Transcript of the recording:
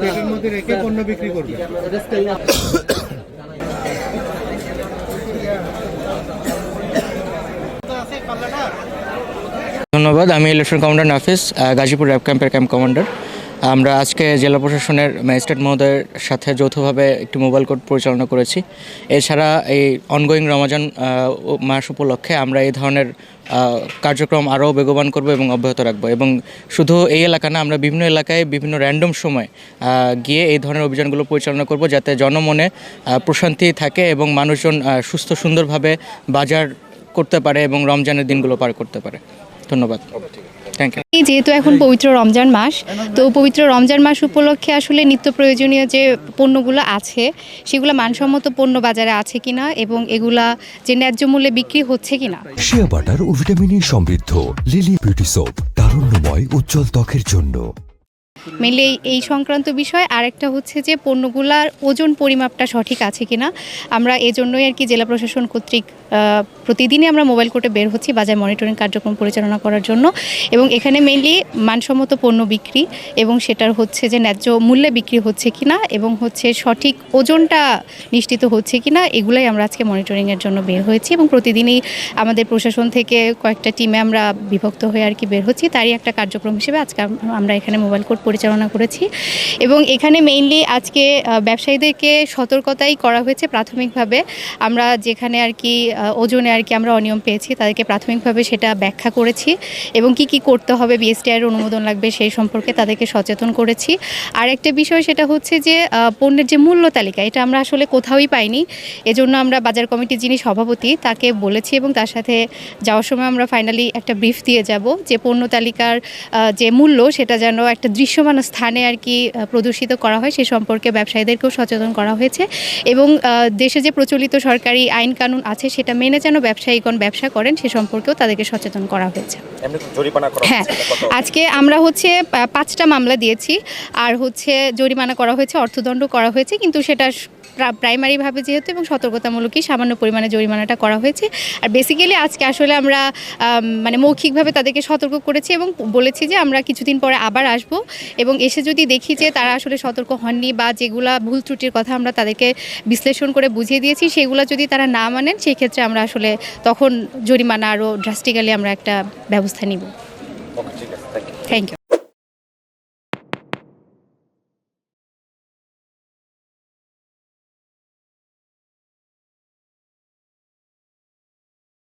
পেটের মধ্যে রেখে পণ্য বিক্রি করবে। ধন্যবাদ। আমি লেফটেন্যান্ট কমান্ডার নাফিস, গাজীপুর র্যাব ক্যাম্পের ক্যাম্প কমান্ডার। আমরা আজকে জেলা প্রশাসনের ম্যাজিস্ট্রেট মহোদয়ের সাথে যৌথভাবে একটি মোবাইল কোর্ট পরিচালনা করেছি। এছাড়া এই অনগোয়িং রমজান মাস উপলক্ষে আমরা এই ধরনের কার্যক্রম আরও বেগবান করব এবং অব্যাহত রাখবো। এবং শুধু এই এলাকা না, আমরা বিভিন্ন এলাকায় বিভিন্ন র্যান্ডম সময় গিয়ে এই ধরনের অভিযানগুলো পরিচালনা করব, যাতে জনমনে প্রশান্তি থাকে এবং মানুষজন সুস্থ সুন্দরভাবে বাজার করতে পারে এবং রমজানের দিনগুলো পার করতে পারে। ধন্যবাদ। Thank you. যেহেতু এখন পবিত্র রমজান মাস, তো পবিত্র রমজান মাস উপলক্ষে আসলে নিত্য প্রয়োজনীয় যে পণ্যগুলো আছে সেগুলো মানসম্মত পণ্য বাজারে আছে কিনা এবং এগুলা যে ন্যায্য মূল্যে বিক্রি হচ্ছে কিনা। শিয়া বাটার ও ভিটামিনে সমৃদ্ধ লিলি বিউটি সোপ, তারুণ্যময় উজ্জ্বল ত্বকের জন্য। মেনলি এই সংক্রান্ত বিষয়। আরেকটা হচ্ছে যে পণ্যগুলার ওজন পরিমাপটা সঠিক আছে কিনা। আমরা এজন্যই আর কি জেলা প্রশাসন কর্তৃক প্রতিদিনই আমরা মোবাইল কোর্টে বের হচ্ছি বাজার মনিটরিং কার্যক্রম পরিচালনা করার জন্য। এবং এখানে মেনলি মানসম্মত পণ্য বিক্রি এবং সেটার হচ্ছে যে ন্যায্য মূল্যে বিক্রি হচ্ছে কিনা এবং হচ্ছে সঠিক ওজনটা নিশ্চিত হচ্ছে কিনা, এগুলাই আমরা আজকে মনিটরিংয়ের জন্য বের হয়েছি। এবং প্রতিদিনই আমাদের প্রশাসন থেকে কয়েকটা টিমে আমরা বিভক্ত হয়ে আর কি বের হচ্ছি। তারই একটা কার্যক্রম হিসেবে আজকে আমরা এখানে মোবাইল কোর্ট পরিচালনা করেছি। এবং এখানে মেইনলি আজকে ব্যবসায়ীদেরকে সতর্কতাই করা হয়েছে প্রাথমিকভাবে। আমরা যেখানে আর কি ওজনে আর কি আমরা অনিয়ম পেয়েছি তাদেরকে প্রাথমিকভাবে সেটা ব্যাখ্যা করেছি এবং কি করতে হবে, বিএসটিআইয়ের অনুমোদন লাগবে সেই সম্পর্কে তাদেরকে সচেতন করেছি। আর একটা বিষয় সেটা হচ্ছে যে পণ্যের যে মূল্য তালিকা, এটা আমরা আসলে কোথাওই পাইনি। এজন্য আমরা বাজার কমিটির যিনি সভাপতি তাকে বলেছি এবং তার সাথে যাওয়ার সময় আমরা ফাইনালি একটা ব্রিফ দিয়ে যাব যে পণ্য তালিকার যে মূল্য সেটা যেন একটা দৃশ্যমান স্থানে আর কি প্রদর্শিত করা হয় সে সম্পর্কে ব্যবসায়ীদেরকেও সচেতন করা হয়েছে। এবং দেশে যে প্রচলিত সরকারি আইন কানুন আছে সেটা মেনে যেন ব্যবসায়ীগণ ব্যবসা করেন সে সম্পর্কেও তাদেরকে সচেতন করা হয়েছে। হ্যাঁ, আজকে আমরা হচ্ছে 5টা মামলা দিয়েছি আর হচ্ছে জরিমানা করা হয়েছে, অর্থদণ্ড করা হয়েছে, কিন্তু সেটা প্রাইমারিভাবে যেহেতু এবং সতর্কতামূলকই সামান্য পরিমাণে জরিমানাটা করা হয়েছে। আর বেসিক্যালি আজকে আসলে আমরা মানে মৌখিকভাবে তাদেরকে সতর্ক করেছি এবং বলেছি যে আমরা কিছুদিন পরে আবার আসব এবং এসে যদি দেখি যে তারা আসলে সতর্ক হননি বা যেগুলা ভুল ত্রুটির কথা আমরা তাদেরকে বিশ্লেষণ করে বুঝিয়ে দিয়েছি সেগুলো যদি তারা না মানেন সেই ক্ষেত্রে আমরা আসলে তখন জরিমানা আরও ড্রাস্টিক্যালি আমরা একটা ব্যবস্থা নিব। Thank you.